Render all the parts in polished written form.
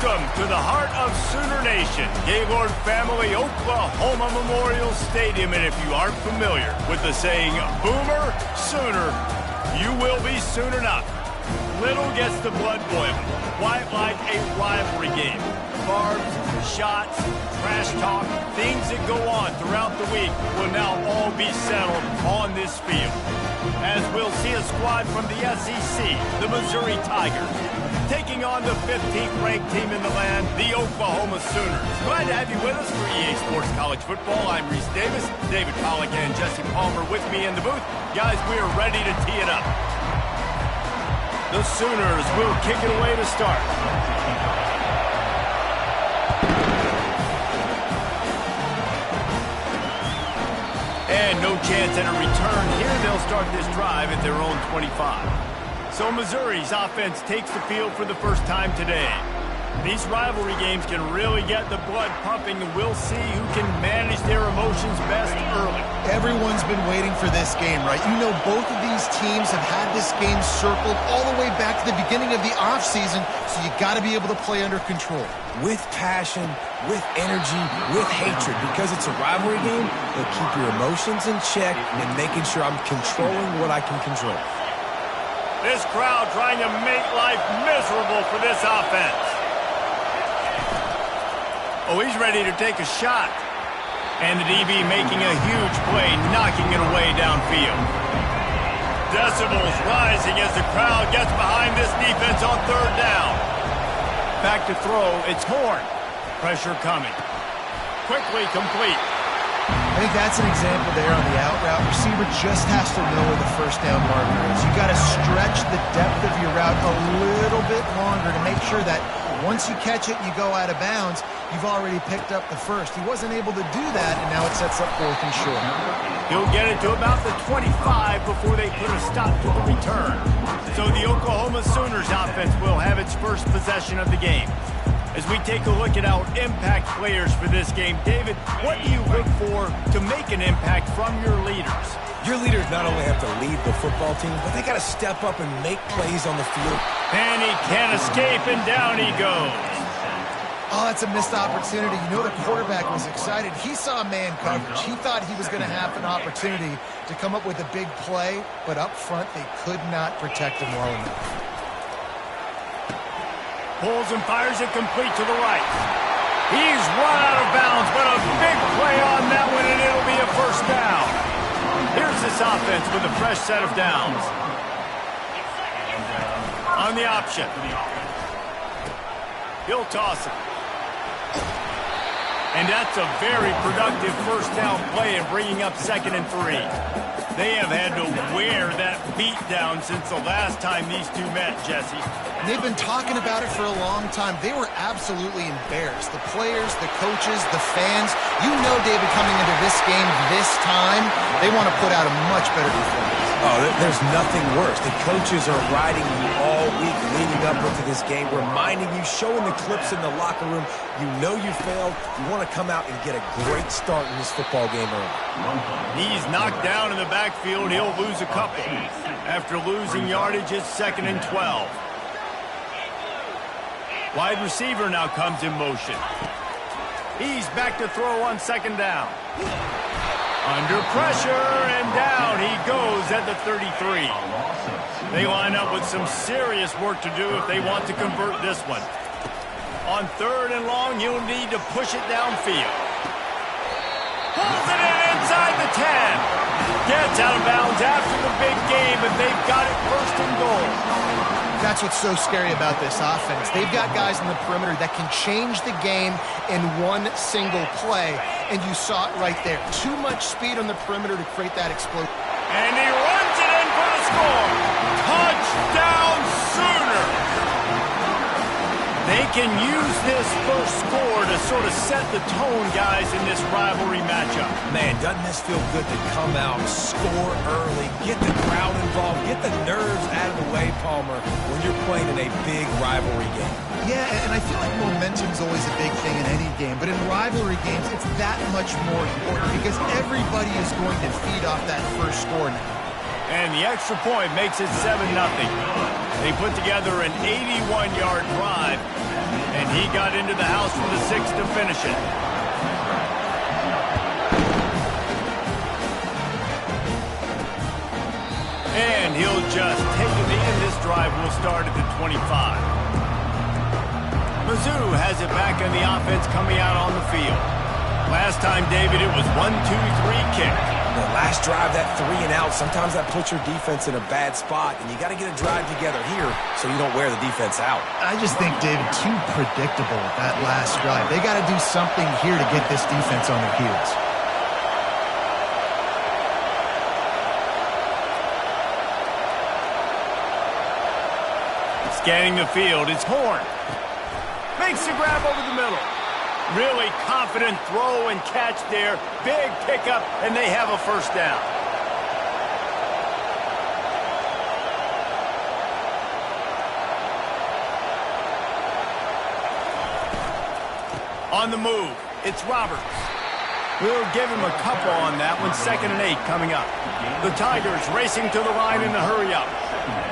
Welcome to the heart of Sooner Nation, Gaylord Family Oklahoma Memorial Stadium. And if you aren't familiar with the saying, Boomer Sooner, you will be soon enough. Little gets the blood boiling, quite like a rivalry game. Barbs, shots, trash talk, things that go on throughout the week will now all be settled on this field. As we'll see a squad from the SEC, the Missouri Tigers, taking on the 15th ranked team in the land, the Oklahoma Sooners. Glad to have you with us for EA Sports College Football. I'm Reese Davis, David Pollack and Jesse Palmer with me in the booth. Guys, we are ready to tee it up. The Sooners will kick it away to start. And no chance at a return here. They'll start this drive at their own 25. So Missouri's offense takes the field for the first time today. These rivalry games can really get the blood pumping, and we'll see who can manage their emotions best early. Everyone's been waiting for this game, right? You know, both of these teams have had this game circled all the way back to the beginning of the offseason, so you got to be able to play under control. With passion, with energy, with hatred, because it's a rivalry game, it'll keep your emotions in check and making sure I'm controlling what I can control. This crowd trying to make life miserable for this offense. Oh, he's ready to take a shot. And the DB making a huge play, knocking it away downfield. Decibels rising as the crowd gets behind this defense on third down. Back to throw, it's Horn. Pressure coming. Quickly complete. I think that's an example there on the out route. Receiver just has to know where the first down marker is. You got to stretch the depth of your route a little bit longer to make sure that once you catch it and you go out of bounds, you've already picked up the first. He wasn't able to do that, and now it sets up fourth and short. He'll get it to about the 25 before they put a stop to the return. So the Oklahoma Sooners offense will have its first possession of the game. As we take a look at our impact players for this game, David, what do you look for to make an impact from your leaders? Your leaders not only have to lead the football team, but they got to step up and make plays on the field. And he can't escape, and down he goes. Oh, that's a missed opportunity. You know the quarterback was excited. He saw man coverage. He thought he was going to have an opportunity to come up with a big play, but up front they could not protect him well enough. Pulls and fires it complete to the right. He's run out of bounds, but a big play on that one, and it'll be a first down. Here's this offense with a fresh set of downs. On the option. He'll toss it. And that's a very productive first down play in bringing up 2nd and 3. They have had to wear that beat down since the last time these two met, Jesse. And they've been talking about it for a long time. They were absolutely embarrassed. The players, the coaches, the fans. You know, David, coming into this game this time, they want to put out a much better performance. Oh, there's nothing worse. The coaches are riding you all week leading up into this game, reminding you, showing the clips in the locker room. You know you failed. You want to come out and get a great start in this football game early. He's knocked down in the backfield. He'll lose a couple. After losing yardage, it's 2nd and 12. Wide receiver now comes in motion. He's back to throw on 2nd down. Under pressure, and down he goes at the 33. They line up with some serious work to do if they want to convert this one. On 3rd and long, you'll need to push it downfield. Pulls it in inside the 10. Gets out of bounds after the big game, and they've got it 1st and goal. That's what's so scary about this offense. They've got guys in the perimeter that can change the game in one single play, and you saw it right there. Too much speed on the perimeter to create that explosion. And he runs it in for the score. Touchdown Sooner! They can use this first score to sort of set the tone, guys, in this rivalry matchup. Man, doesn't this feel good to come out, score early, get the crowd involved, get the nerves out of the way, Palmer, when you're playing in a big rivalry game. Yeah, and I feel like momentum's always a big thing in any game, but in rivalry games, it's that much more important because everybody is going to feed off that first score now. And the extra point makes it 7-0. They put together an 81-yard drive. And he got into the house for the 6 to finish it. And he'll just take a knee, and this drive will start at the 25. Mizzou has it back in the offense coming out on the field. Last time, David, it was 1-2-3 kick. The last drive, that 3 and out, sometimes that puts your defense in a bad spot, and you got to get a drive together here so you don't wear the defense out. I just think, David, too predictable that last drive. They got to do something here to get this defense on their heels. Scanning the field, it's Horn. Makes the grab over the middle. Really confident throw and catch there. Big pickup, and they have a first down. On the move, it's Roberts. We'll give him a couple on that one. 2nd and 8 coming up. The Tigers racing to the line in a hurry up.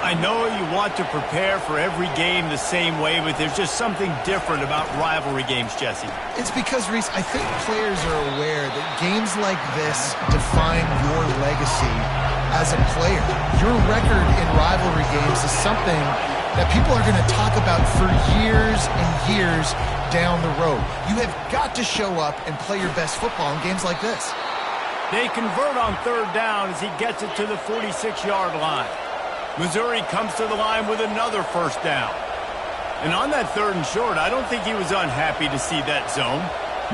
I know you want to prepare for every game the same way, but there's just something different about rivalry games, Jesse. It's because, Reese, I think players are aware that games like this define your legacy as a player. Your record in rivalry games is something that people are going to talk about for years and years down the road. You have got to show up and play your best football in games like this. They convert on 3rd down as he gets it to the 46-yard line. Missouri comes to the line with another first down. And on that 3rd and short, I don't think he was unhappy to see that zone.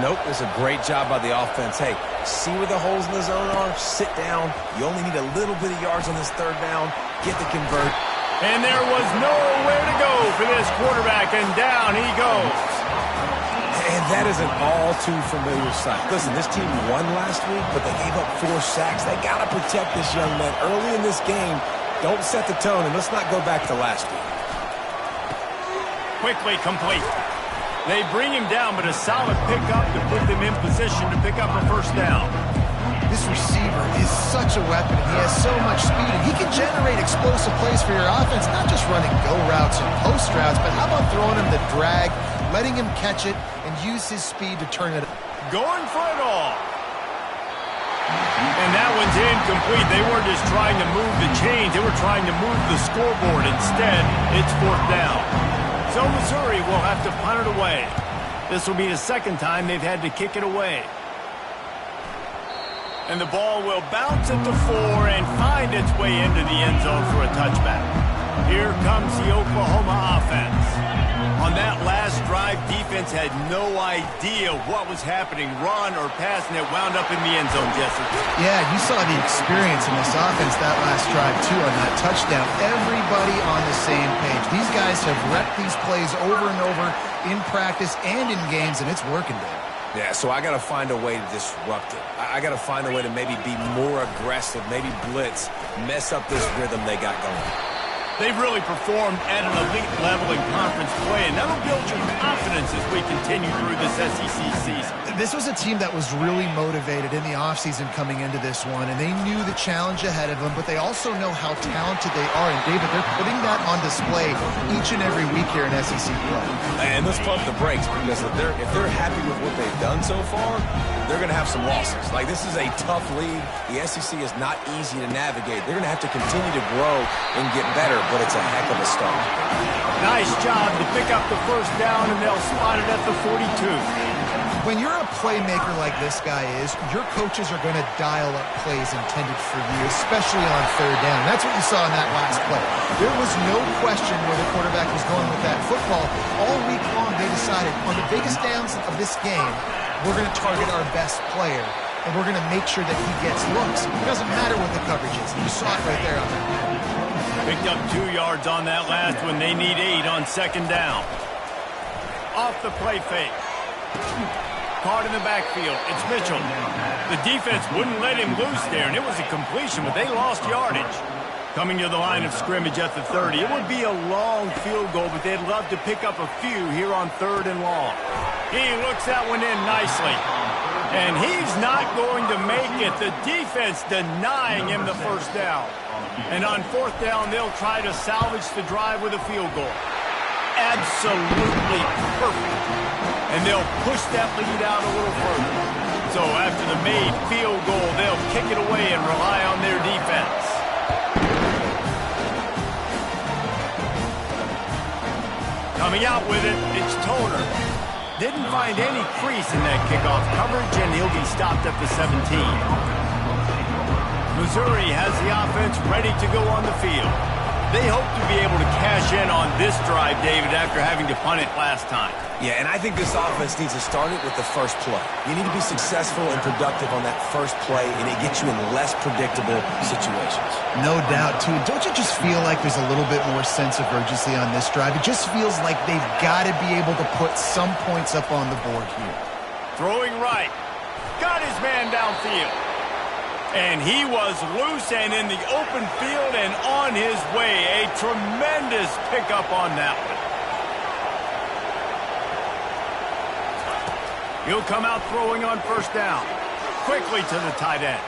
Nope, it's a great job by the offense. Hey, see where the holes in the zone are? Sit down. You only need a little bit of yards on this 3rd down. Get the convert. And there was nowhere to go for this quarterback, and down he goes. And that is an all-too-familiar sight. Listen, this team won last week, but they gave up 4 sacks. They got to protect this young man early in this game. Don't set the tone, and let's not go back to last week. Quickly complete. They bring him down, but a solid pickup to put them in position to pick up a first down. This receiver is such a weapon. He has so much speed, and he can generate explosive plays for your offense, not just running go routes and post routes, but how about throwing him the drag, letting him catch it, and use his speed to turn it. Going for it all. And that one's incomplete. They weren't just trying to move the chains. They were trying to move the scoreboard. Instead, it's 4th down. So Missouri will have to punt it away. This will be the 2nd time they've had to kick it away. And the ball will bounce at the 4 and find its way into the end zone for a touchback. Here comes the Oklahoma offense. On that last drive, defense had no idea what was happening, run or pass, and it wound up in the end zone, Jesse. Yeah, you saw the experience in this offense that last drive, too, on that touchdown. Everybody on the same page. These guys have repped these plays over and over in practice and in games, and it's working, Dave. Yeah, so I got to find a way to disrupt it. I got to find a way to maybe be more aggressive, maybe blitz, mess up this rhythm they got going. They've really performed at an elite level in conference play, and that'll build your confidence as we continue through this SEC season. This was a team that was really motivated in the offseason coming into this one, and they knew the challenge ahead of them, but they also know how talented they are. And, David, they're putting that on display each and every week here in SEC play. And let's pump the brakes, because if they're happy with what they've done so far, they're going to have some losses. Like, this is a tough league. The SEC is not easy to navigate. They're going to have to continue to grow and get better, but it's a heck of a start. Nice job to pick up the first down, and they'll spot it at the 42. When you're a playmaker like this guy is, your coaches are going to dial up plays intended for you, especially on 3rd down. That's what you saw in that last play. There was no question where the quarterback was going with that football. All week long, they decided on the biggest downs of this game, we're going to target our best player, and we're going to make sure that he gets looks. It doesn't matter what the coverage is. You saw it right there on that. Picked up 2 yards on that last one. They need 8 on 2nd down. Off the play fake. Caught in the backfield. It's Mitchell. The defense wouldn't let him loose there, and it was a completion, but they lost yardage. Coming to the line of scrimmage at the 30. It would be a long field goal, but they'd love to pick up a few here on 3rd and long. He looks that one in nicely. And he's not going to make it. The defense denying him the first down. And on 4th down, they'll try to salvage the drive with a field goal. As absolutely perfect. And they'll push that lead out a little further. So after the made field goal, they'll kick it away and rely on their defense. Coming out with it, it's Toner. Didn't find any crease in that kickoff coverage, and he'll be stopped at the 17. Missouri has the offense ready to go on the field. They hope to be able to cash in on this drive, David, after having to punt it last time. Yeah, and I think this offense needs to start it with the first play. You need to be successful and productive on that first play, and it gets you in less predictable situations. No doubt, too. Don't you just feel like there's a little bit more sense of urgency on this drive? It just feels like they've got to be able to put some points up on the board here. Throwing right. Got his man downfield. And he was loose and in the open field and on his way. A tremendous pickup on that one. He'll come out throwing on first down. Quickly to the tight end.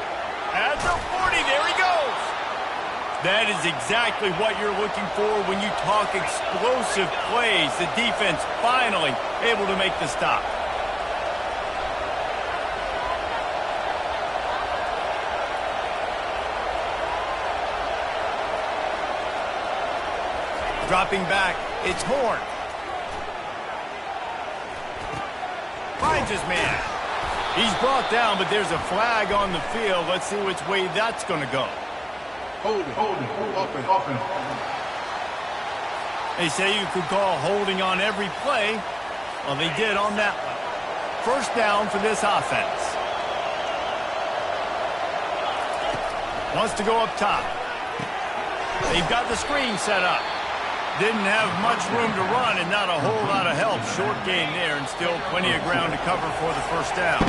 At the 40, there he goes. That is exactly what you're looking for when you talk explosive plays. The defense finally able to make the stop. Dropping back, it's Horn. Finds his man. He's brought down, but there's a flag on the field. Let's see which way that's going to go. Hold it, open. They say you could call holding on every play. Well, they did on that one. First down for this offense. Wants to go up top. They've got the screen set up. Didn't have much room to run and not a whole lot of help. Short gain there and still plenty of ground to cover for the first down.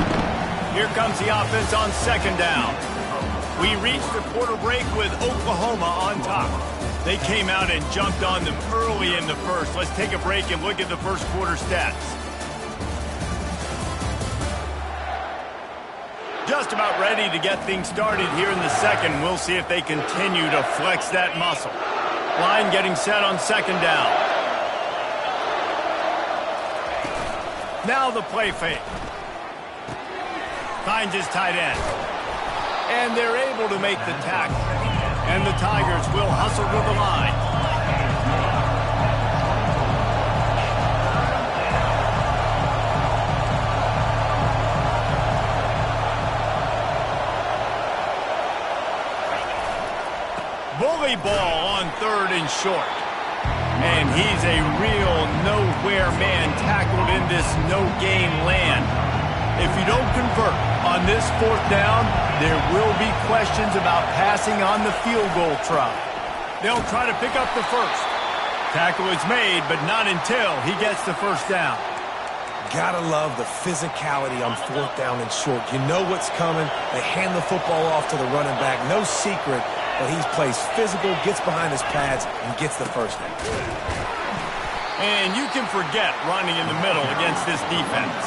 Here comes the offense on second down. We reached the quarter break with Oklahoma on top. They came out and jumped on them early in the first. Let's take a break and look at the first quarter stats. Just about ready to get things started here in the second. We'll see if they continue to flex that muscle. Line getting set on second down. Now the play fake. Finds his tight end. And they're able to make the tackle. And the Tigers will hustle to the line. Bully ball on third and short. And he's a real nowhere man tackled in this no-gain land. If you don't convert on this fourth down, there will be questions about passing on the field goal try. They'll try to pick up the first. Tackle is made, but not until he gets the first down. Gotta love the physicality on fourth down and short. You know what's coming. They hand the football off to the running back. No secret. But he plays physical, gets behind his pads, and gets the first down. And you can forget running in the middle against this defense.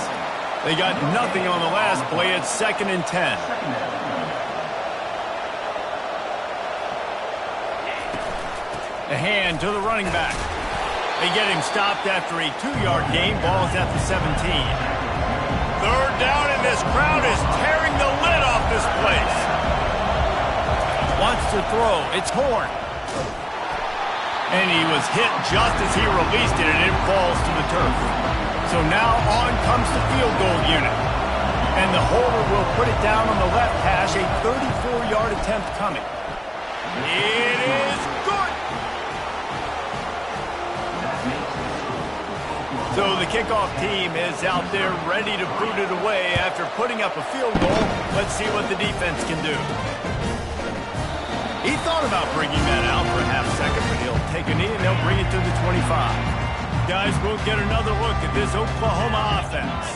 They got nothing on the last play. It's 2nd and 10. The hand to the running back. They get him stopped after a 2-yard gain. Ball's at the 17. Third down, and this crowd is tearing the lid off this place. Wants to throw. It's Horn. And he was hit just as he released it, and it falls to the turf. So now on comes the field goal unit. And the holder will put it down on the left hash, a 34-yard attempt coming. It is good. So the kickoff team is out there ready to boot it away after putting up a field goal. Let's see what the defense can do. He thought about bringing that out for a half second, but he'll take a knee and they'll bring it to the 25. Guys, we'll get another look at this Oklahoma offense.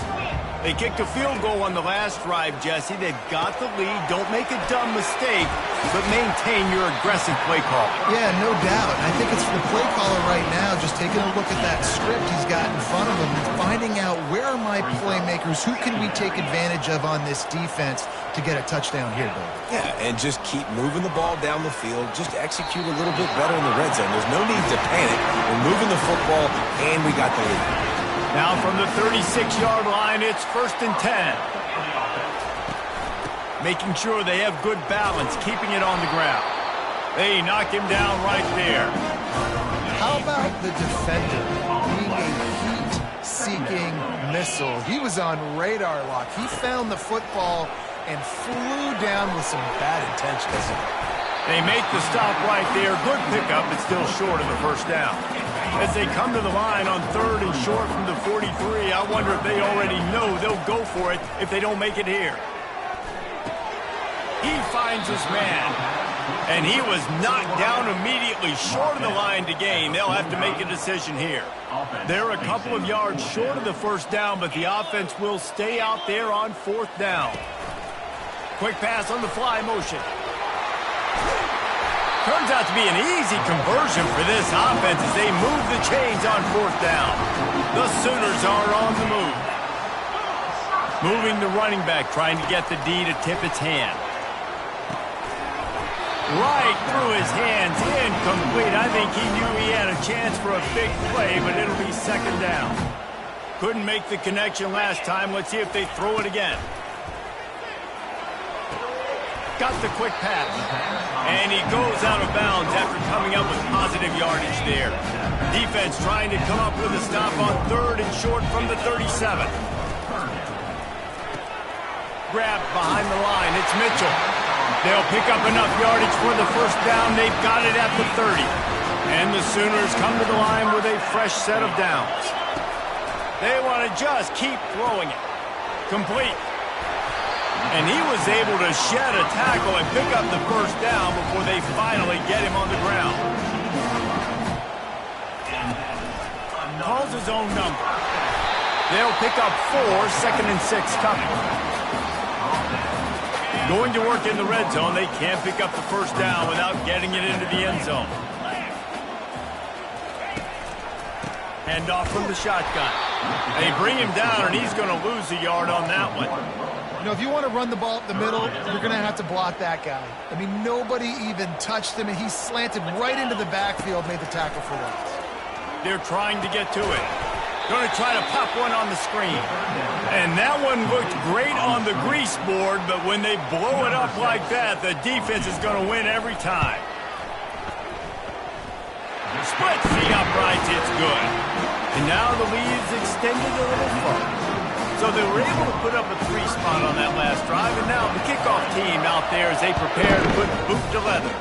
They kicked a field goal on the last drive, Jesse. They've got the lead. Don't make a dumb mistake, but maintain your aggressive play call. Yeah, no doubt. I think it's the play caller right now just taking a look at that script he's got in front of him and finding out where are my playmakers, who can we take advantage of on this defense to get a touchdown here, Bill. Yeah, and just keep moving the ball down the field. Just execute a little bit better in the red zone. There's no need to panic. We're moving the football, and we got the lead. Now from the 36-yard line, it's 1st and 10. Making sure they have good balance, keeping it on the ground. They knock him down right there. How about the defender being a heat-seeking missile? He was on radar lock. He found the football and flew down with some bad intentions. They make the stop right there. Good pickup, but still short of the first down. As they come to the line on 3rd and short from the 43, I wonder if they already know they'll go for it if they don't make it here. He finds his man, and he was knocked down immediately short of the line to gain. They'll have to make a decision here. They're a couple of yards short of the first down, but the offense will stay out there on 4th down. Quick pass on the fly motion. Turns out to be an easy conversion for this offense as they move the chains on 4th down. The Sooners are on the move. Moving the running back, trying to get the D to tip its hand. Right through his hands, incomplete. I think he knew he had a chance for a big play, but it'll be 2nd down. Couldn't make the connection last time. Let's see if they throw it again. Got the quick pass. And he goes out of bounds after coming up with positive yardage there. Defense trying to come up with a stop on 3rd and short from the 37. Grab behind the line. It's Mitchell. They'll pick up enough yardage for the first down. They've got it at the 30. And the Sooners come to the line with a fresh set of downs. They want to just keep throwing it. Complete. And he was able to shed a tackle and pick up the first down before they finally get him on the ground. Calls his own number. They'll pick up 4, 2nd and 6 coming. Going to work in the red zone. They can't pick up the first down without getting it into the end zone. Hand off from the shotgun. They bring him down, and he's going to lose a yard on that one. You know, if you want to run the ball up the middle, you're going to have to block that guy. I mean, nobody even touched him, and he slanted right into the backfield, made the tackle for loss. They're trying to get to it. Going to try to pop one on the screen. And that one looked great on the grease board, but when they blow it up like that, the defense is going to win every time. Splits the uprights, it's good. And now the lead is extended a little further. So they were able to put up a 3 spot on that last drive, and now the kickoff team out there as they prepare to put boot to leather.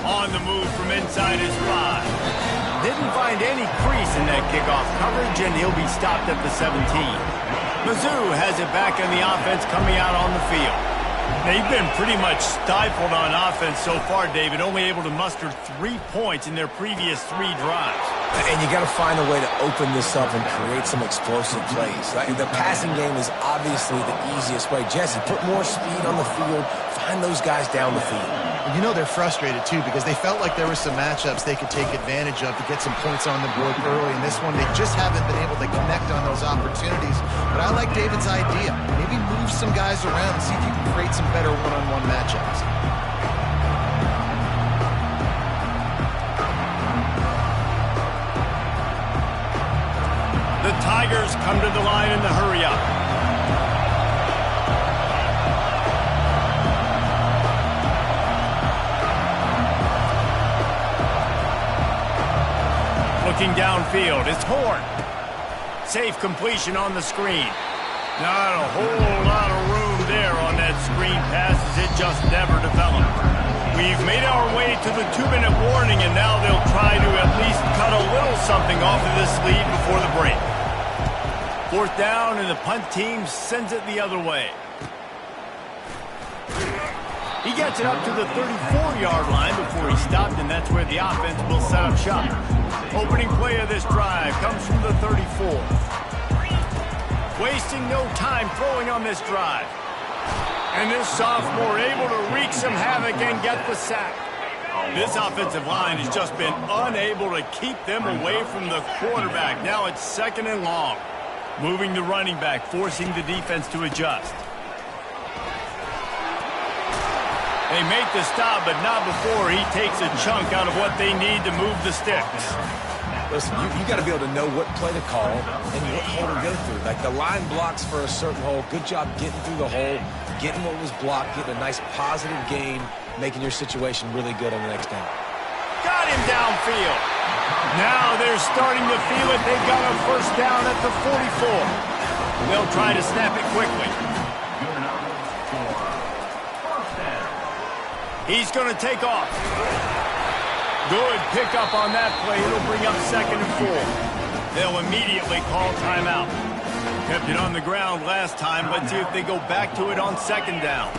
On the move from inside his 5. Didn't find any crease in that kickoff coverage, and he'll be stopped at the 17. Mizzou has it back in the offense coming out on the field. They've been pretty much stifled on offense so far, David, only able to muster 3 points in their previous 3 drives. And you got to find a way to open this up and create some explosive plays. The passing game is obviously the easiest way. Jesse, put more speed on the field. Find those guys down the field. You know they're frustrated, too, because they felt like there were some matchups they could take advantage of to get some points on the board early. In this one, they just haven't been able to connect on those opportunities. But I like David's idea. Maybe move some guys around and see if you can create some better one-on-one matchups. The Tigers come to the line in the hurry-up. Looking downfield, it's Horn. Safe completion on the screen. Not a whole lot of room there on that screen pass as it just never developed. We've made our way to the 2-minute warning, and now they'll try to at least cut a little something off of this lead before the break. 4th down, and the punt team sends it the other way. He gets it up to the 34-yard line before he stopped, and that's where the offense will set up shop. Opening play of this drive comes from the 34. wasting no time throwing on this drive. And this sophomore able to wreak some havoc and get the sack. This offensive line has just been unable to keep them away from the quarterback. Now it's 2nd and long. Moving the running back, forcing the defense to adjust. They make the stop, but not before he takes a chunk out of what they need to move the sticks. Listen, you got to be able to know what play to call and what hole to go through. Like the line blocks for a certain hole. Good job getting through the hole, getting what was blocked, getting a nice positive gain, making your situation really good on the next down. Got him downfield. Now they're starting to feel it. They've got a first down at the 44. They'll try to snap it quickly. He's going to take off. Good pickup on that play. It'll bring up 2nd and 4. They'll immediately call timeout. Kept it on the ground last time. Let's see if they go back to it on 2nd down.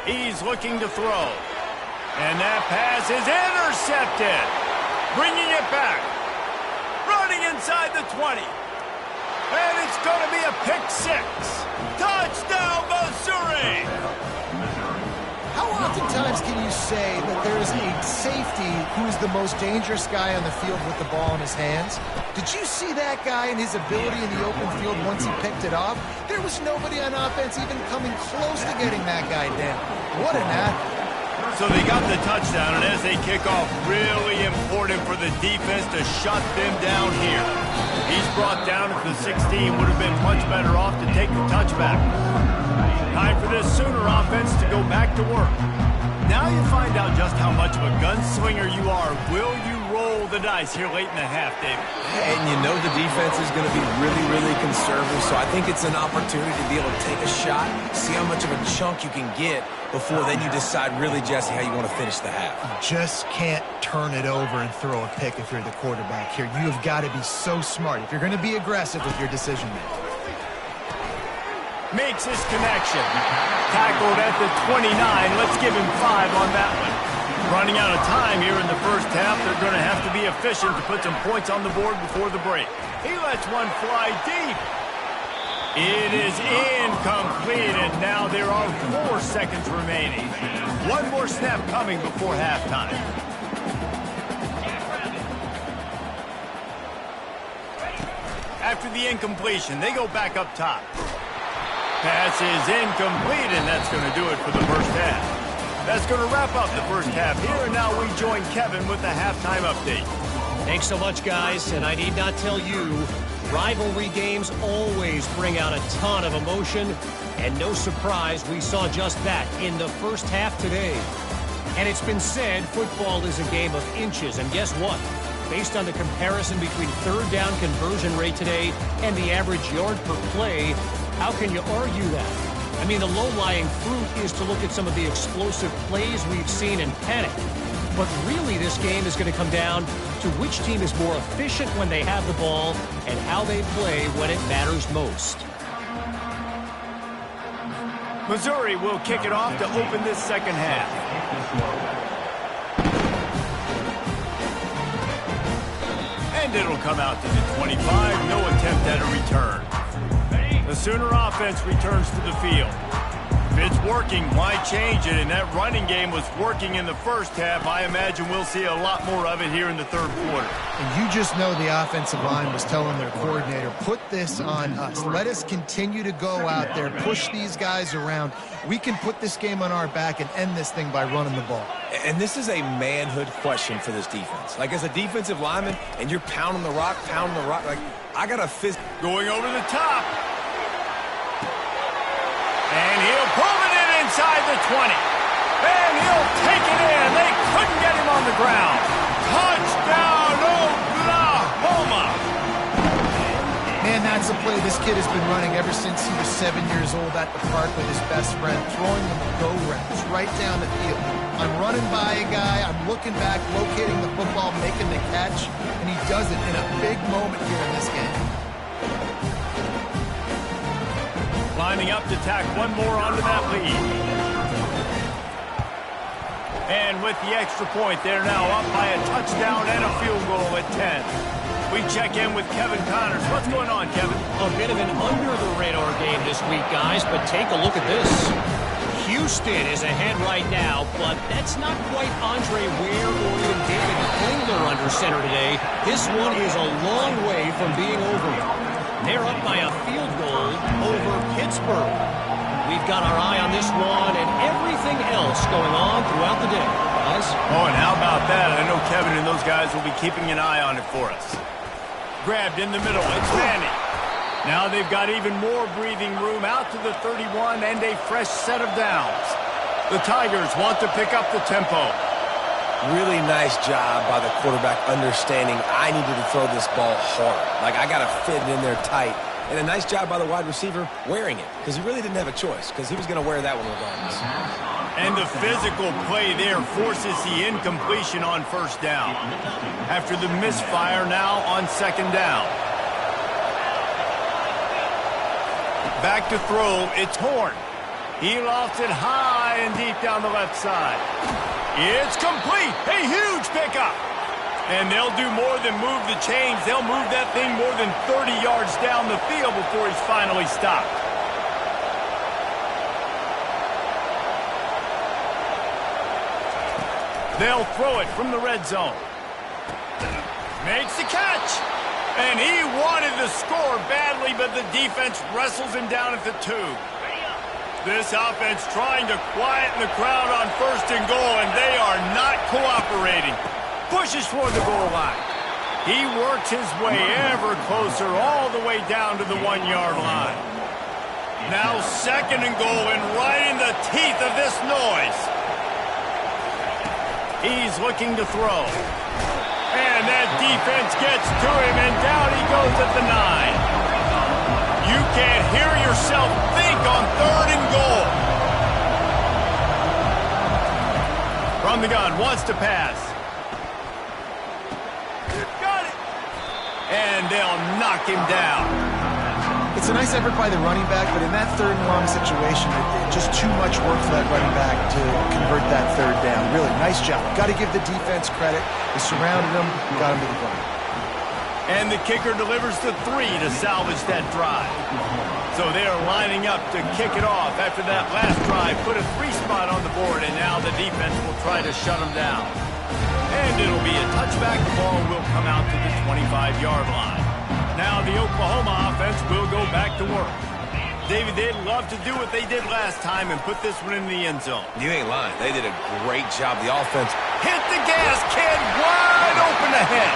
He's looking to throw. And that pass is intercepted. Bringing it back. Running inside the 20. And it's going to be a pick 6. Touchdown, Missouri! How oftentimes can you say that there is a safety who's the most dangerous guy on the field with the ball in his hands? Did you see that guy and his ability in the open field once he picked it off? There was nobody on offense even coming close to getting that guy down. What an athlete. So they got the touchdown, and as they kick off, really important for the defense to shut them down here. He's brought down at the 16, would have been much better off to take the touchback. Time for this Sooner offense to go back to work. Now you find out just how much of a gunslinger you are. Will you roll the dice here late in the half, David? And you know the defense is going to be really, really conservative, so I think it's an opportunity to be able to take a shot, see how much of a chunk you can get before then you decide really, Jesse, how you want to finish the half. You just can't turn it over and throw a pick if you're the quarterback here. You have got to be so smart if you're going to be aggressive with your decision making. Makes his connection. Tackled at the 29. Let's give him 5 on that one. Running out of time here in the first half. They're going to have to be efficient to put some points on the board before the break. He lets one fly deep. It is incomplete, and now there are 4 seconds remaining. One more snap coming before halftime. After the incompletion, they go back up top. Pass is incomplete, and that's going to do it for the first half. That's going to wrap up the first half here, and now we join Kevin with the halftime update. Thanks so much, guys, and I need not tell you, rivalry games always bring out a ton of emotion, and no surprise, we saw just that in the first half today. And it's been said football is a game of inches, and guess what? Based on the comparison between third down conversion rate today and the average yard per play, how can you argue that? I mean, the low-lying fruit is to look at some of the explosive plays we've seen and panic. But really, this game is going to come down to which team is more efficient when they have the ball and how they play when it matters most. Missouri will kick it off to open this second half. And it'll come out to the 25. No attempt at a return. The Sooner offense returns to the field. If it's working, why change it? And that running game was working in the first half. I imagine we'll see a lot more of it here in the third quarter. And you just know the offensive line was telling their coordinator, put this on us. Let us continue to go out there, push these guys around. We can put this game on our back and end this thing by running the ball. And this is a manhood question for this defense. Like, as a defensive lineman, and you're pounding the rock, like, I got a fist. Going over the top. And he'll pull it in inside the 20. And he'll take it in. They couldn't get him on the ground. Touchdown, Oklahoma. Man, that's a play this kid has been running ever since he was 7 years old at the park with his best friend, throwing them go routes right down the field. I'm running by a guy, I'm looking back, locating the football, making the catch, and he does it in a big moment here in this game. Lining up to tack one more onto that lead. And with the extra point, they're now up by a touchdown and a field goal at 10. We check in with Kevin Connors. What's going on, Kevin? A bit of an under-the-radar game this week, guys, but take a look at this. Houston is ahead right now, but that's not quite Andre Ware or even David Klingler under center today. This one is a long way from being over. They're up by a field goal over Pittsburgh. We've got our eye on this one and everything else going on throughout the day, guys. Oh, and how about that? I know Kevin and those guys will be keeping an eye on it for us. Grabbed in the middle. It's Manny. Now they've got even more breathing room out to the 31 and a fresh set of downs. The Tigers want to pick up the tempo. Really nice job by the quarterback understanding I needed to throw this ball hard. Like, I got to fit it in there tight. And a nice job by the wide receiver wearing it, because he really didn't have a choice, because he was going to wear that one regardless. And the physical play there forces the incompletion on first down. After the misfire, now on second down. Back to throw, it's Horn. He lofts it high and deep down the left side. It's complete, a huge pickup. And they'll do more than move the chains. They'll move that thing more than 30 yards down the field before he's finally stopped. They'll throw it from the red zone. Makes the catch. And he wanted to score badly, but the defense wrestles him down at the 2. This offense trying to quieten the crowd on first and goal, and they are not cooperating. Pushes toward the goal line. He works his way ever closer all the way down to the 1-yard line. Now second and goal, and right in the teeth of this noise. He's looking to throw. And that defense gets to him, and down he goes at the 9. You can't hear yourself think on third and goal. From the gun, wants to pass. Got it. And they'll knock him down. It's a nice effort by the running back, but in that third and long situation, just too much work for that running back to convert that third down. Really, nice job. Got to give the defense credit. They surrounded him, got him to the ground. And the kicker delivers the 3 to salvage that drive. So they are lining up to kick it off after that last drive. Put a 3 spot on the board, and now the defense will try to shut them down. And it'll be a touchback. The ball will come out to the 25-yard line. Now the Oklahoma offense will go back to work. David, they'd love to do what they did last time and put this one in the end zone. You ain't lying. They did a great job. The offense hit the gas, kid, wide open ahead.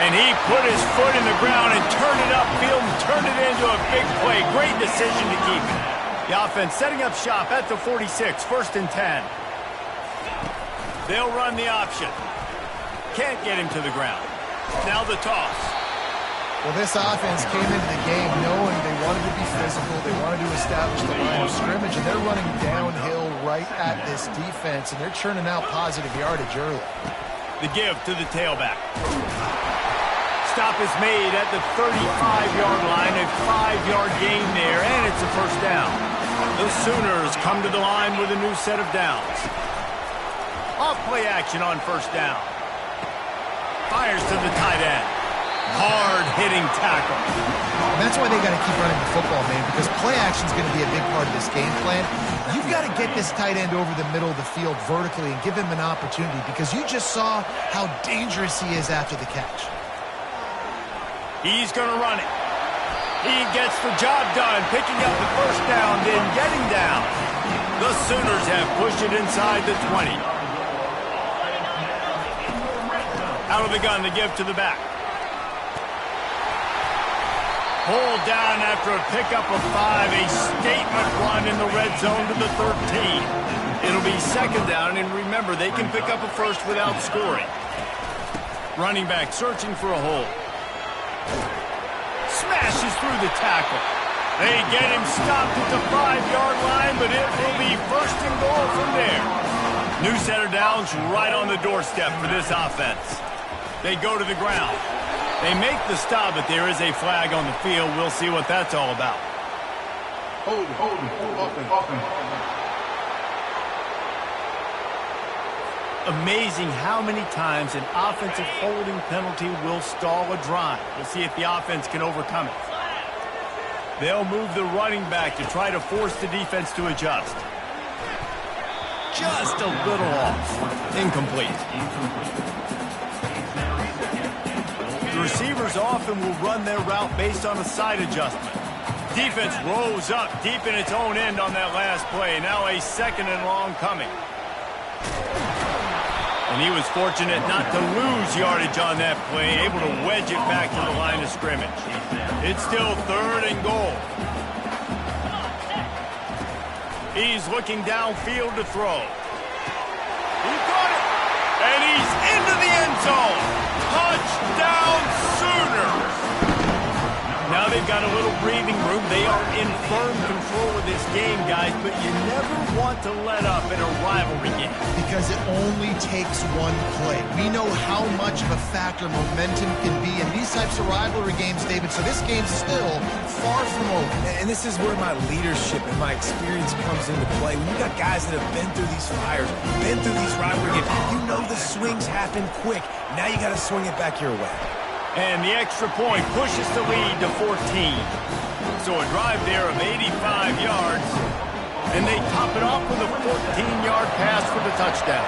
And he put his foot in the ground and turned it upfield and turned it into a big play. Great decision to keep it. The offense setting up shop at the 46, first and 10. They'll run the option. Can't get him to the ground. Now the toss. Well, this offense came into the game knowing they wanted to be physical, they wanted to establish the line of scrimmage, and they're running downhill right at this defense, and they're churning out positive yardage early. The give to the tailback. Stop is made at the 35-yard line, a 5-yard gain there, and it's a first down. The Sooners come to the line with a new set of downs. Off play action on first down. Fires to the tight end. Hard-hitting tackle. And that's why they got to keep running the football, man, because play action is going to be a big part of this game plan. You've got to get this tight end over the middle of the field vertically and give him an opportunity, because you just saw how dangerous he is after the catch. He's going to run it. He gets the job done, picking up the first down, then getting down. The Sooners have pushed it inside the 20. Out of the gun to give to the back. Pulled down after a pickup of 5, a statement run in the red zone to the 13. It'll be second down, and remember, they can pick up a first without scoring. Running back searching for a hole. Smashes through the tackle. They get him stopped at the 5-yard line, but it will be first and goal from there. New set of downs right on the doorstep for this offense. They go to the ground. They make the stop, but there is a flag on the field. We'll see what that's all about. Hold it, amazing how many times an offensive holding penalty will stall a drive. We'll see if the offense can overcome it. They'll move the running back to try to force the defense to adjust. Just a little off. Incomplete. The receivers often will run their route based on a side adjustment. Defense rose up deep in its own end on that last play. Now a second and long coming. And he was fortunate not to lose yardage on that play, able to wedge it back to the line of scrimmage. It's still 3rd and goal. He's looking downfield to throw. He got it! And he's into the end zone! Touchdown Sooners! Now they've got a little breathing room. They are in firm control of this game, guys, but you never want to let up in a rivalry game. Because it only takes one play. We know how much of a factor momentum can be in these types of rivalry games, David, so this game's still far from over. And this is where my leadership and my experience comes into play. When you got guys that have been through these fires, been through these rivalry games, you know the swings happen quick. Now you got to swing it back your way. And the extra point pushes the lead to 14. So a drive there of 85 yards. And they top it off with a 14-yard pass for the touchdown.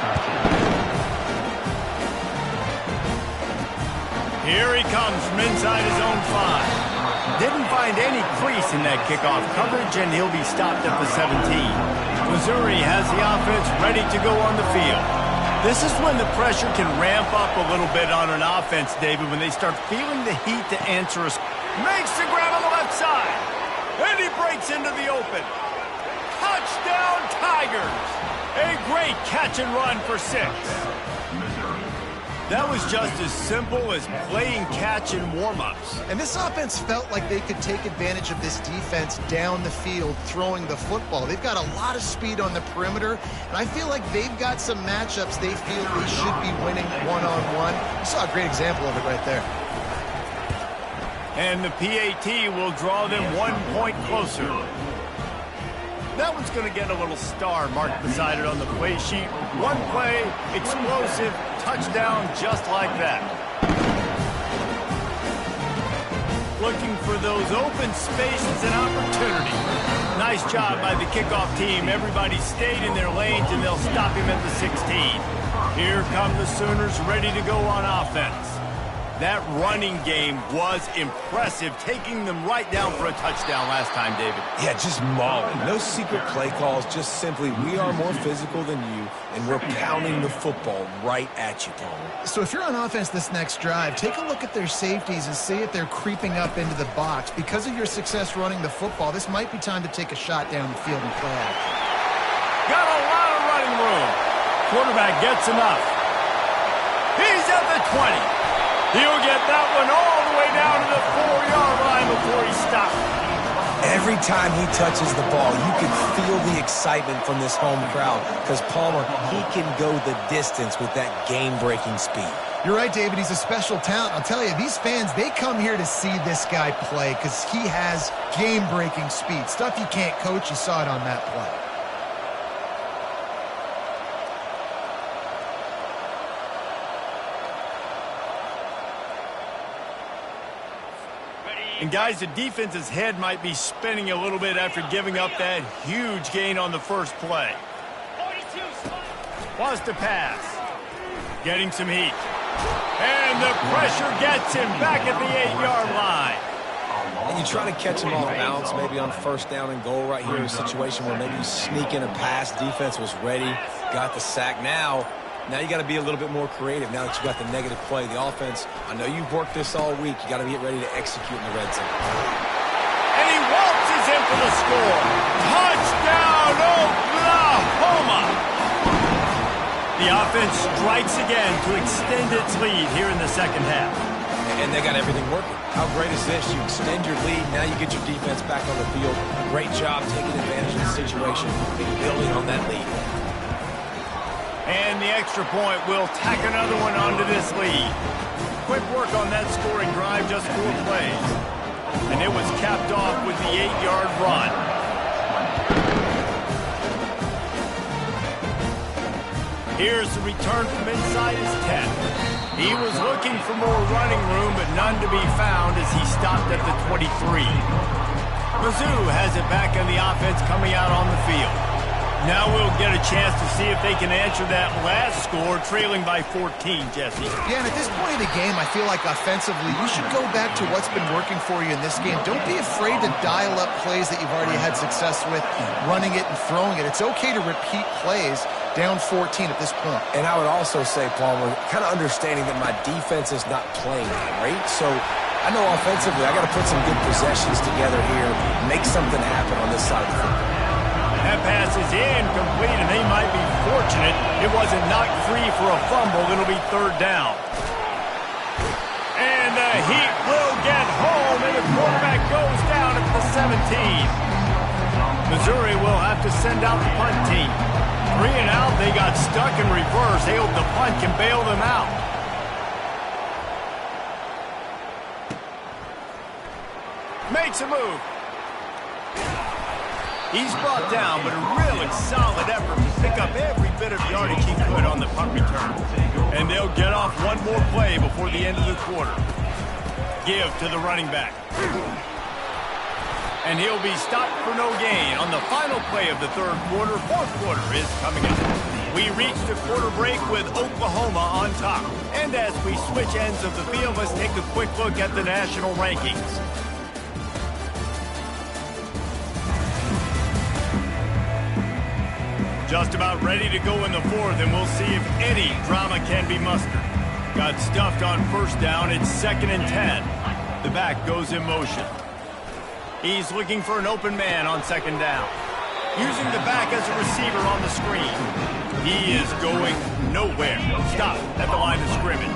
Here he comes from inside his own 5. Didn't find any crease in that kickoff coverage, and he'll be stopped at the 17. Missouri has the offense ready to go on the field. This is when the pressure can ramp up a little bit on an offense, David, when they start feeling the heat to answer a... Makes the grab on the left side. And he breaks into the open. Touchdown Tigers! A great catch and run for 6. That was just as simple as playing catch in warm-ups. And this offense felt like they could take advantage of this defense down the field throwing the football. They've got a lot of speed on the perimeter, and I feel like they've got some matchups they feel they should be winning one-on-one. You saw a great example of it right there. And the PAT will draw them 1 point closer. That one's going to get a little star marked beside it on the play sheet. One play, explosive, touchdown just like that. Looking for those open spaces and opportunity. Nice job by the kickoff team. Everybody stayed in their lanes, and they'll stop him at the 16. Here come the Sooners ready to go on offense. That running game was impressive, taking them right down for a touchdown last time, David. Yeah, just mauling. No secret play calls, just simply we are more physical than you, and we're pounding the football right at you, Paul. So if you're on offense this next drive, take a look at their safeties and see if they're creeping up into the box. Because of your success running the football, this might be time to take a shot down the field and play out. Got a lot of running room. Quarterback gets enough. He's at the 20. He'll get that one all the way down to the 4-yard line before he stops. Every time he touches the ball, you can feel the excitement from this home crowd because Palmer, he can go the distance with that game-breaking speed. You're right, David. He's a special talent. I'll tell you, these fans, they come here to see this guy play because he has game-breaking speed. Stuff you can't coach. You saw it on that play. And guys, the defense's head might be spinning a little bit after giving up that huge gain on the first play. Wants to pass. Getting some heat. And the pressure gets him back at the 8-yard line. And you try to catch him off balance, maybe on 1st down and goal right here in a situation where maybe you sneak in a pass. Defense was ready, got the sack. Now you got to be a little bit more creative now that you got the negative play. The offense, I know you've worked this all week. You got to get ready to execute in the red zone. And he waltzes in for the score. Touchdown, Oklahoma! The offense strikes again to extend its lead here in the second half. And they got everything working. How great is this? You extend your lead. Now you get your defense back on the field. Great job taking advantage of the situation and building on that lead. And the extra point will tack another one onto this lead. Quick work on that scoring drive, just 4 plays. And it was capped off with the 8-yard run. Here's the return from inside his 10. He was looking for more running room, but none to be found as he stopped at the 23. Mizzou has it back on the offense coming out on the field. Now we'll get a chance to see if they can answer that last score, trailing by 14, Jesse. Yeah, and at this point of the game, I feel like offensively, you should go back to what's been working for you in this game. Don't be afraid to dial up plays that you've already had success with, running it and throwing it. It's okay to repeat plays down 14 at this point. And I would also say, Palmer, kind of understanding that my defense is not playing great, so I know offensively I got to put some good possessions together here, make something happen on this side of the football. That pass is incomplete, and they might be fortunate it wasn't knocked free for a fumble. It'll be third down. And the Heat will get home, and the quarterback goes down at the 17. Missouri will have to send out the punt team. 3 and out, they got stuck in reverse. They hope the punt can bail them out. Makes a move. He's brought down, but a really solid effort to pick up every bit of yardage he could on the punt return. And they'll get off one more play before the end of the quarter. Give to the running back. And he'll be stopped for no gain on the final play of the third quarter. Fourth quarter is coming up. We reach the quarter break with Oklahoma on top. And as we switch ends of the field, let's take a quick look at the national rankings. Just about ready to go in the fourth, and we'll see if any drama can be mustered. Got stuffed on first down. It's 2nd and 10. The back goes in motion. He's looking for an open man on 2nd down. Using the back as a receiver on the screen. He is going nowhere. Stop at the line of scrimmage.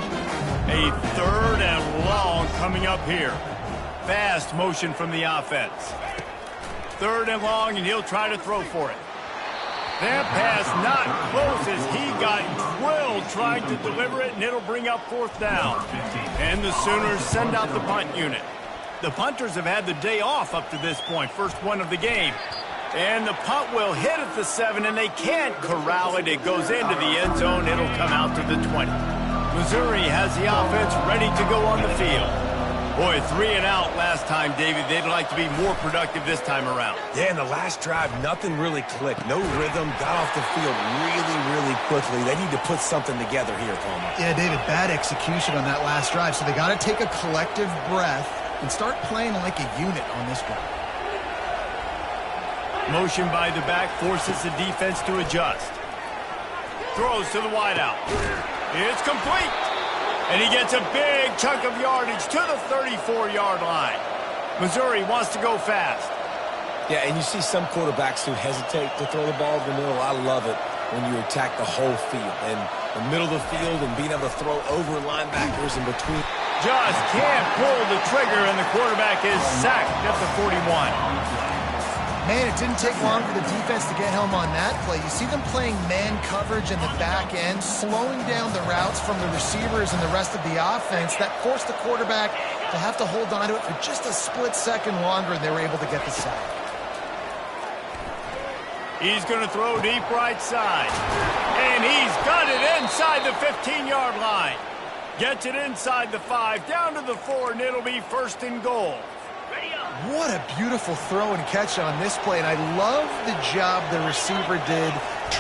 A 3rd and long coming up here. Fast motion from the offense. 3rd and long, and he'll try to throw for it. That pass not close as he got drilled trying to deliver it, and it'll bring up 4th down. And the Sooners send out the punt unit. The punters have had the day off up to this point, first one of the game. And the punt will hit at the 7, and they can't corral it. It goes into the end zone. It'll come out to the 20. Missouri has the offense ready to go on the field. Boy, 3 and out last time, David. They'd like to be more productive this time around. Yeah, in the last drive, nothing really clicked. No rhythm, got off the field really quickly. They need to put something together here, Palmer. Yeah, David, bad execution on that last drive, so they got to take a collective breath and start playing like a unit on this drive. Motion by the back forces the defense to adjust. Throws to the wideout. It's complete. And he gets a big chunk of yardage to the 34-yard line. Missouri wants to go fast. Yeah, and you see some quarterbacks who hesitate to throw the ball in the middle. I love it when you attack the whole field. And the middle of the field and being able to throw over linebackers in between. Just can't pull the trigger, and the quarterback is sacked at the 41. Man, it didn't take long for the defense to get home on that play. You see them playing man coverage in the back end, slowing down the routes from the receivers and the rest of the offense. That forced the quarterback to have to hold on to it for just a split second longer, and they were able to get the sack. He's going to throw deep right side. And he's got it inside the 15-yard line. Gets it inside the 5, down to the 4, and it'll be 1st and goal. What a beautiful throw and catch on this play, and I love the job the receiver did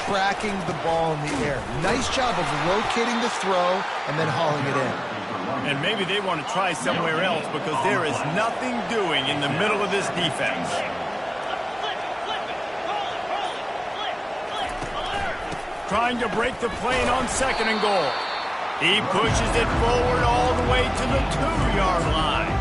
tracking the ball in the air. Nice job of locating the throw and then hauling it in. And maybe they want to try somewhere else because there is nothing doing in the middle of this defense. Trying to break the plane on 2nd and goal. He pushes it forward all the way to the 2-yard line.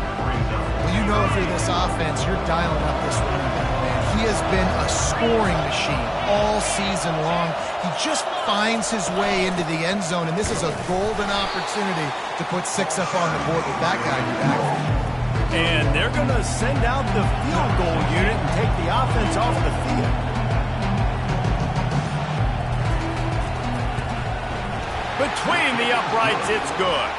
You know, if you're this offense, you're dialing up this running back, man. He has been a scoring machine all season long. He just finds his way into the end zone, and this is a golden opportunity to put 6 up on the board with that guy in the backfield. And they're going to send out the field goal unit and take the offense off the field. Between the uprights, it's good.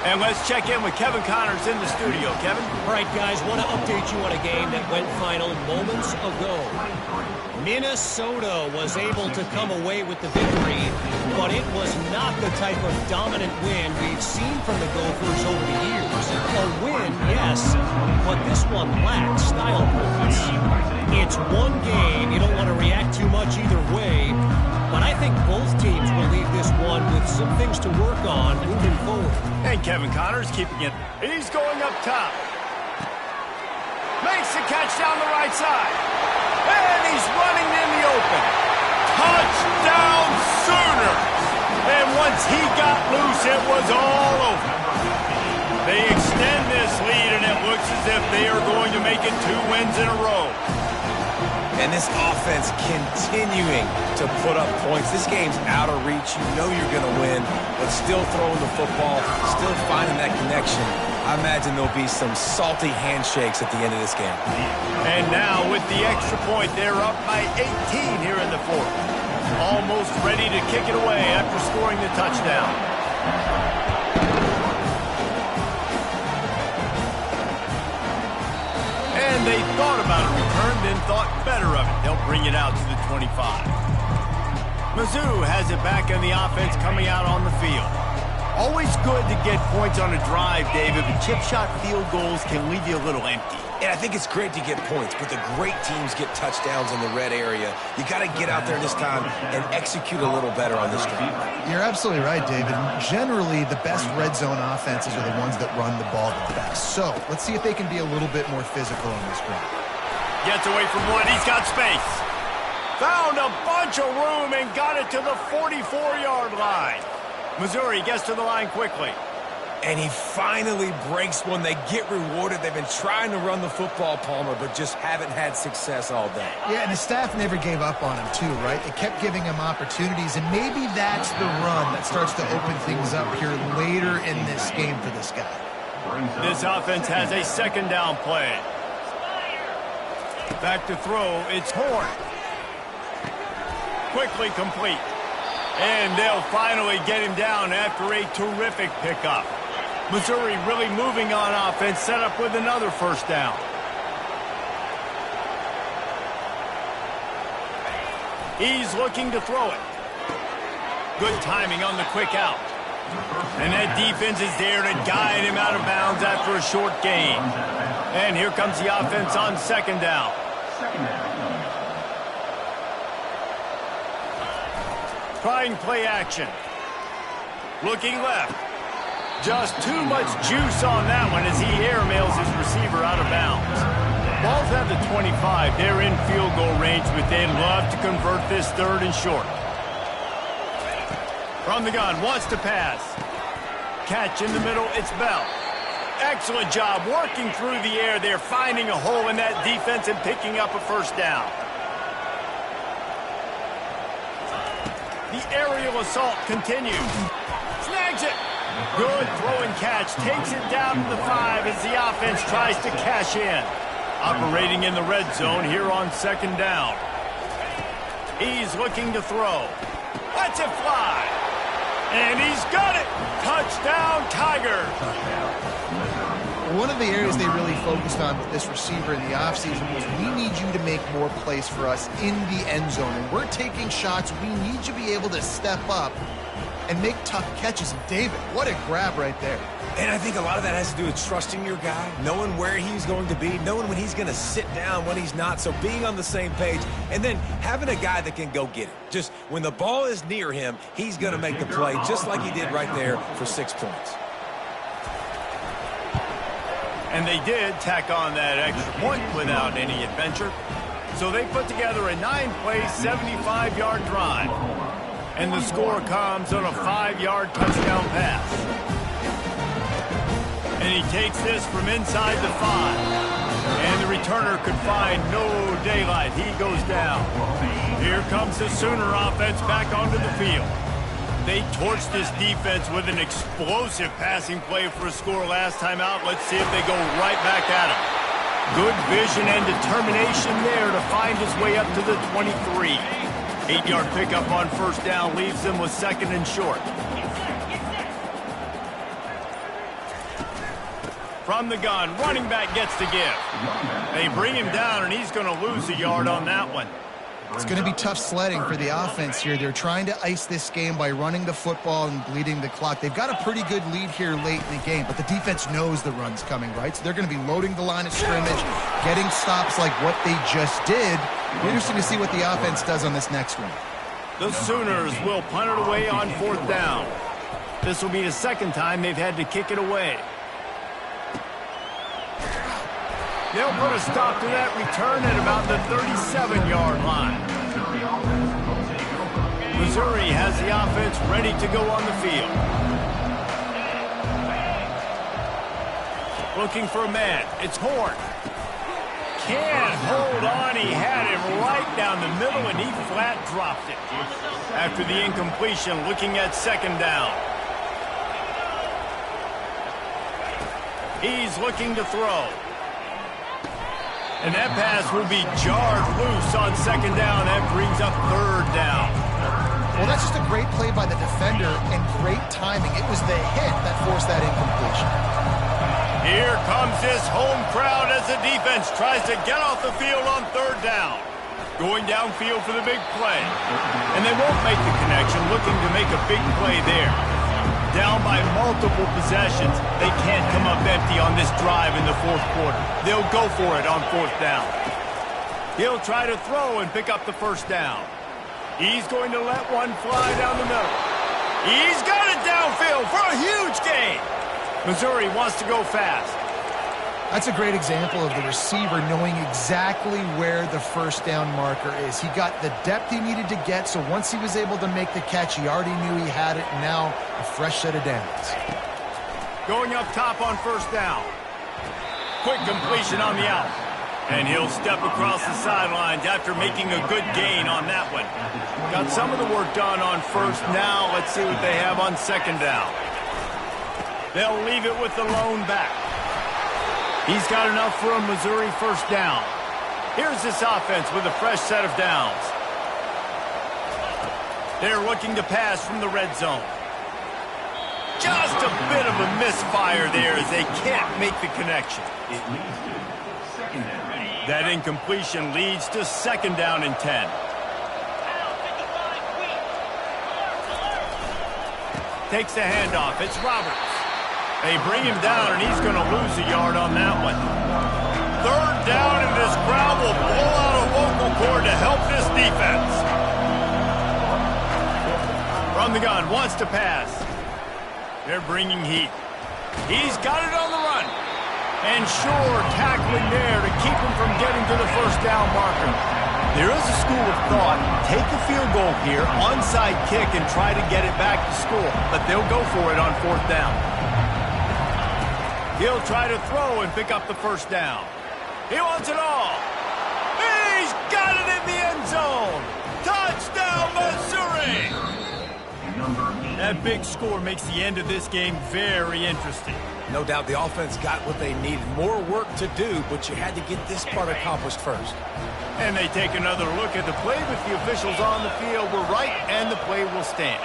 And let's check in with Kevin Connors in the studio. Kevin? All right, guys, want to update you on a game that went final moments ago. Minnesota was able to come away with the victory, but it was not the type of dominant win we've seen from the Gophers over the years. A win, yes, but this one lacks style points. It's one game. You don't want to react too much either way, but I think both teams will leave this one with some things to work on moving forward. And Kevin Connors keeping it. He's going up top. Makes the catch down the right side. And he's running in the open. Touchdown Sooners! And once he got loose, it was all over. They extend this lead, and it looks as if they are going to make it 2 wins in a row. And this offense continuing to put up points. This game's out of reach. You know you're going to win, but still throwing the football, still finding that connection. I imagine there'll be some salty handshakes at the end of this game. And now with the extra point, they're up by 18 here in the fourth. Almost ready to kick it away after scoring the touchdown. And they thought about a return, then thought better of it. They'll bring it out to the 25. Mizzou has it back in the offense coming out on the field. Always good to get points on a drive, David, but chip shot field goals can leave you a little empty. And I think it's great to get points, but the great teams get touchdowns in the red area. You got to get out there this time and execute a little better on this drive. You're absolutely right, David. Generally, the best red zone offenses are the ones that run the ball the best. So let's see if they can be a little bit more physical on this drive. Gets away from one. He's got space. Found a bunch of room and got it to the 44-yard line. Missouri gets to the line quickly. And he finally breaks one. They get rewarded. They've been trying to run the football, Palmer, but just haven't had success all day. Yeah, and his staff never gave up on him, too, right? They kept giving him opportunities, and maybe that's the run that starts to open things up here later in this game for this guy. This offense has a second down play. Back to throw. It's Horn. Quickly complete. And they'll finally get him down after a terrific pickup. Missouri really moving on offense, set up with another first down. He's looking to throw it. Good timing on the quick out. And that defense is there to guide him out of bounds after a short gain. And here comes the offense on second down. Trying play action. Looking left. Just too much juice on that one as he airmails his receiver out of bounds. Ball's at the 25. They're in field goal range, but they'd love to convert this third and short. From the gun, wants to pass. Catch in the middle, it's Bell. Excellent job working through the air. They're finding a hole in that defense and picking up a first down. The aerial assault continues. Snags it. Good throw and catch. Takes it down to the 5 as the offense tries to cash in. Operating in the red zone here on second down. He's looking to throw. Lets it fly. And he's got it. Touchdown, Tigers. One of the areas they really focused on with this receiver in the offseason was we need you to make more plays for us in the end zone. And we're taking shots. We need you to be able to step up and make tough catches. And David, what a grab right there. And I think a lot of that has to do with trusting your guy, knowing where he's going to be, knowing when he's going to sit down, when he's not. So being on the same page, and then having a guy that can go get it. Just when the ball is near him, he's going to make the play, just like he did right there for 6 points. And they did tack on that extra point without any adventure. So they put together a 9-play, 75-yard drive. And the score comes on a 5-yard touchdown pass. And he takes this from inside the 5. And the returner could find no daylight. He goes down. Here comes the Sooner offense back onto the field. They torched this defense with an explosive passing play for a score last time out. Let's see if they go right back at him. Good vision and determination there to find his way up to the 23. 8-yard pickup on first down leaves them with second and short. From the gun, running back gets the give. They bring him down, and he's going to lose a yard on that one. It's going to be tough sledding for the offense here. They're trying to ice this game by running the football and bleeding the clock. They've got a pretty good lead here late in the game, but the defense knows the run's coming, right? So they're going to be loading the line of scrimmage, getting stops like what they just did. Interesting to see what the offense does on this next one. The Sooners will punt it away on 4th down. This will be the second time they've had to kick it away. They'll put a stop to that return at about the 37-yard line. Missouri has the offense ready to go on the field. Looking for a man. It's Horn. Can't hold on. He had him right down the middle, and he flat dropped it. After the incompletion, looking at 2nd down. He's looking to throw. And that pass will be jarred loose on 2nd down. That brings up 3rd down. Well, that's just a great play by the defender and great timing. It was the hit that forced that incompletion. Here comes this home crowd as the defense tries to get off the field on 3rd down. Going downfield for the big play. And they won't make the connection, looking to make a big play there. Down by multiple possessions, they can't come up empty on this drive in the 4th quarter. They'll go for it on 4th down. He'll try to throw and pick up the 1st down. He's going to let one fly down the middle. He's got it downfield for a huge gain. Missouri wants to go fast. That's a great example of the receiver knowing exactly where the 1st down marker is. He got the depth he needed to get, so once he was able to make the catch, he already knew he had it, and now a fresh set of downs. Going up top on 1st down. Quick completion on the out. And he'll step across the sidelines after making a good gain on that one. Got some of the work done on 1st. Now let's see what they have on 2nd down. They'll leave it with the lone back. He's got enough for a Missouri 1st down. Here's this offense with a fresh set of downs. They're looking to pass from the red zone. Just a bit of a misfire there as they can't make the connection. That incompletion leads to 2nd down and 10. Takes the handoff. It's Roberts. They bring him down, and he's going to lose a yard on that one. 3rd down, and this crowd will blow out a vocal cord to help this defense. From the gun, wants to pass. They're bringing heat. He's got it on the run. And sure, tackling there to keep him from getting to the 1st down marker. There is a school of thought, take the field goal here, onside kick, and try to get it back to score. But they'll go for it on 4th down. He'll try to throw and pick up the 1st down. He wants it all. He's got it in the end zone. Touchdown, Missouri! That big score makes the end of this game very interesting. No doubt the offense got what they needed. More work to do, but you had to get this part accomplished first. And they take another look at the play with the officials on the field. We're right, and the play will stand.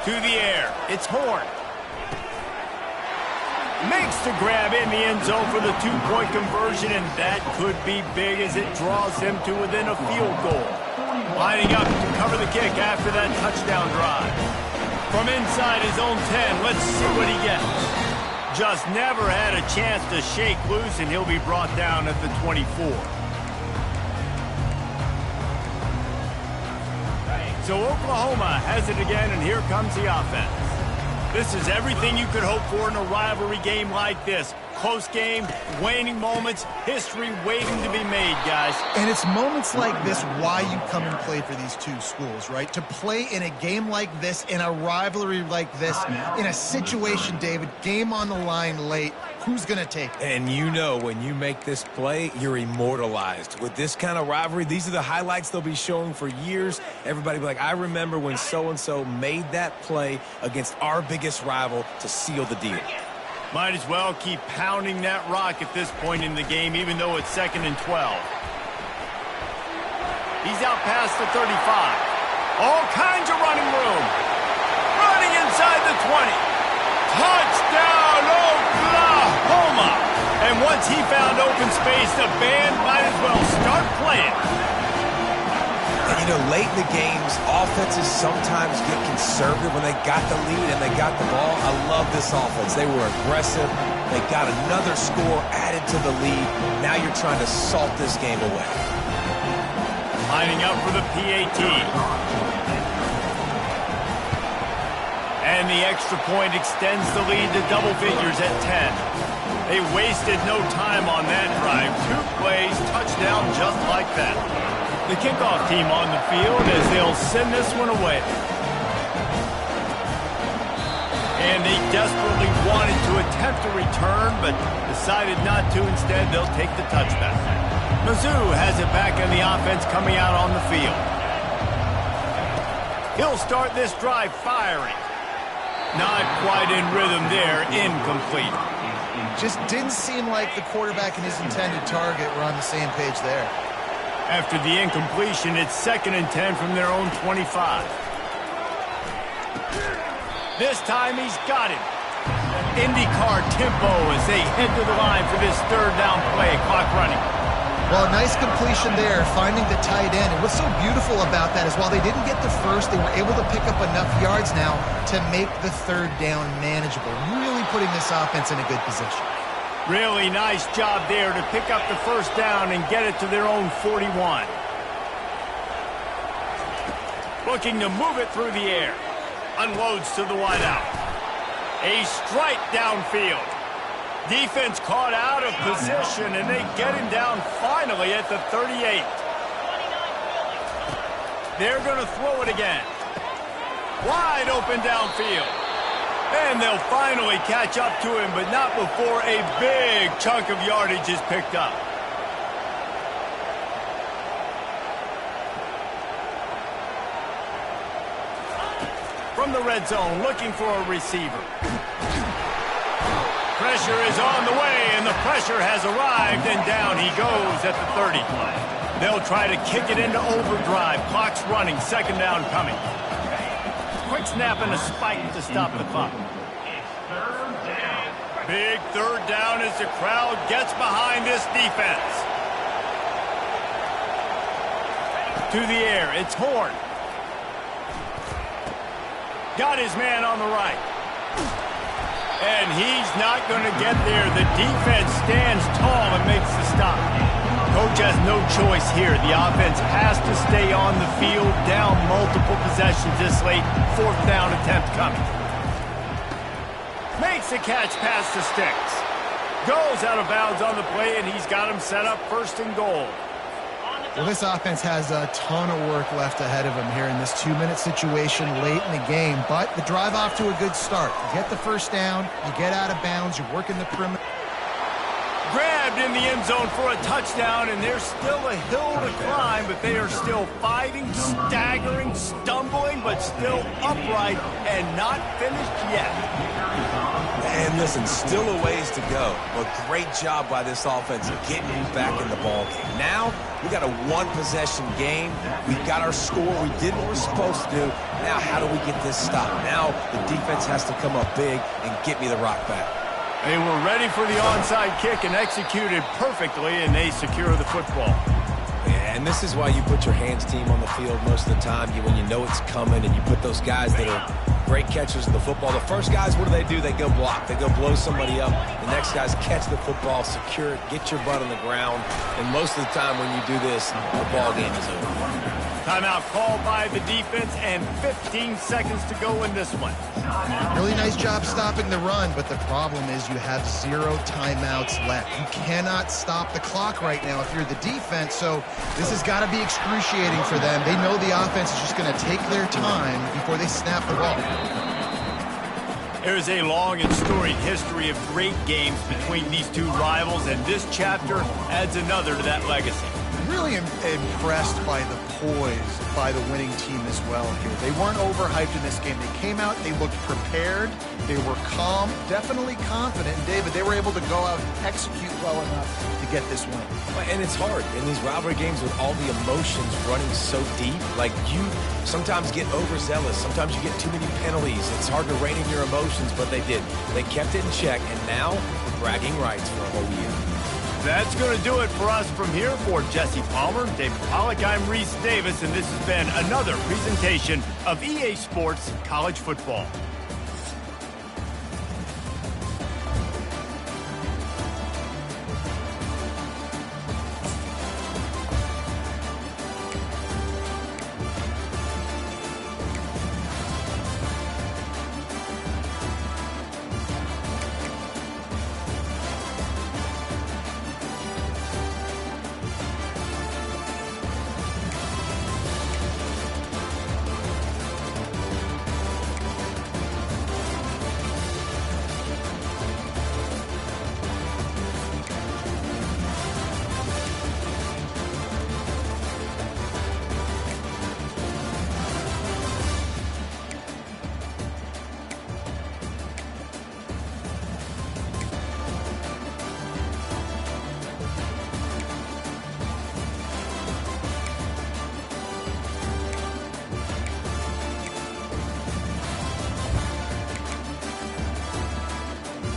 To the air, it's Horn. Makes the grab in the end zone for the 2-point conversion, and that could be big as it draws him to within a field goal. Lining up to cover the kick after that touchdown drive. From inside his own 10, let's see what he gets. Just never had a chance to shake loose, and he'll be brought down at the 24. So Oklahoma has it again, and here comes the offense. This is everything you could hope for in a rivalry game like this. Close game, waning moments, history waiting to be made, guys. And it's moments like this why you come and play for these two schools, right? To play in a game like this, in a rivalry like this, in a situation, David, game on the line late, who's going to take it? And you know when you make this play, you're immortalized. With this kind of rivalry, these are the highlights they'll be showing for years. Everybody will be like, I remember when so-and-so made that play against our biggest rival to seal the deal. Might as well keep pounding that rock at this point in the game, even though it's 2nd and 12. He's out past the 35. All kinds of running room. Running inside the 20. Touchdown, Oklahoma! And once he found open space, the band might as well start playing. And you know, late in the games, offenses sometimes get conservative when they got the lead and they got the ball. I love this offense. They were aggressive. They got another score added to the lead. Now you're trying to salt this game away. Lining up for the PAT. And the extra point extends the lead to double figures at 10. They wasted no time on that drive. 2 plays, touchdown just like that. The kickoff team on the field as they'll send this one away. And they desperately wanted to attempt a return, but decided not to. Instead, they'll take the touchback. Mizzou has it back in the offense coming out on the field. He'll start this drive firing. Not quite in rhythm there, incomplete. Just didn't seem like the quarterback and his intended target were on the same page there. After the incompletion, it's 2nd and 10 from their own 25. This time he's got him. IndyCar tempo as they head to the line for this 3rd down play. Clock running. Well, a nice completion there, finding the tight end. And what's so beautiful about that is while they didn't get the first, they were able to pick up enough yards now to make the 3rd down manageable. Really putting this offense in a good position. Really nice job there to pick up the 1st down and get it to their own 41. Looking to move it through the air. Unloads to the wideout. A strike downfield. Defense caught out of position, and they get him down finally at the 38. They're going to throw it again. Wide open downfield. And they'll finally catch up to him, but not before a big chunk of yardage is picked up. From the red zone, looking for a receiver. Pressure is on the way, and the pressure has arrived, and down he goes at the 30. They'll try to kick it into overdrive. Clock's running, 2nd down coming. Quick snap and a spike to stop the clock. Big 3rd down as the crowd gets behind this defense. To the air, it's Horn. Got his man on the right. And he's not going to get there. The defense stands tall and makes the stop. Coach has no choice here. The offense has to stay on the field, down multiple possessions this late. 4th down attempt coming. Makes the catch past the sticks. Goes out of bounds on the play, and he's got him set up 1st and goal. Well, this offense has a ton of work left ahead of them here in this 2-minute situation late in the game. But the drive off to a good start. You get the 1st down, you get out of bounds, you're working the perimeter. Grabbed in the end zone for a touchdown, and there's still a hill to climb, but they are still fighting, staggering, stumbling, but still upright and not finished yet. And listen, still a ways to go, but great job by this offense getting you back in the ball game. Now, we got a 1-possession game. We got our score. We did what we're supposed to do. Now, how do we get this stopped? Now, the defense has to come up big and get me the rock back. They were ready for the onside kick and executed perfectly, and they secure the football. Yeah, and this is why you put your hands team on the field most of the time. When you know it's coming, and you put those guys that are great catchers of the football. The first guys, what do? They go block. They go blow somebody up. The next guys catch the football, secure it, get your butt on the ground. And most of the time when you do this, the ball game is over. Timeout called by the defense, and 15 seconds to go in this one. Really nice job stopping the run, but the problem is you have 0 timeouts left. You cannot stop the clock right now if you're the defense, so this has got to be excruciating for them. They know the offense is just going to take their time before they snap the ball. There's a long and storied history of great games between these two rivals, and this chapter adds another to that legacy. Really impressed by the poise by the winning team as well here. They weren't overhyped in this game. They came out, they looked prepared, they were calm, definitely confident. And David, they were able to go out and execute well enough to get this win. And it's hard in these rivalry games with all the emotions running so deep. Like, you sometimes get overzealous. Sometimes you get too many penalties. It's hard to rein in your emotions, but they did. They kept it in check, and now the bragging rights for a whole year. That's going to do it for us from here. For Jesse Palmer, David Pollack, I'm Reese Davis, and this has been another presentation of EA Sports College Football.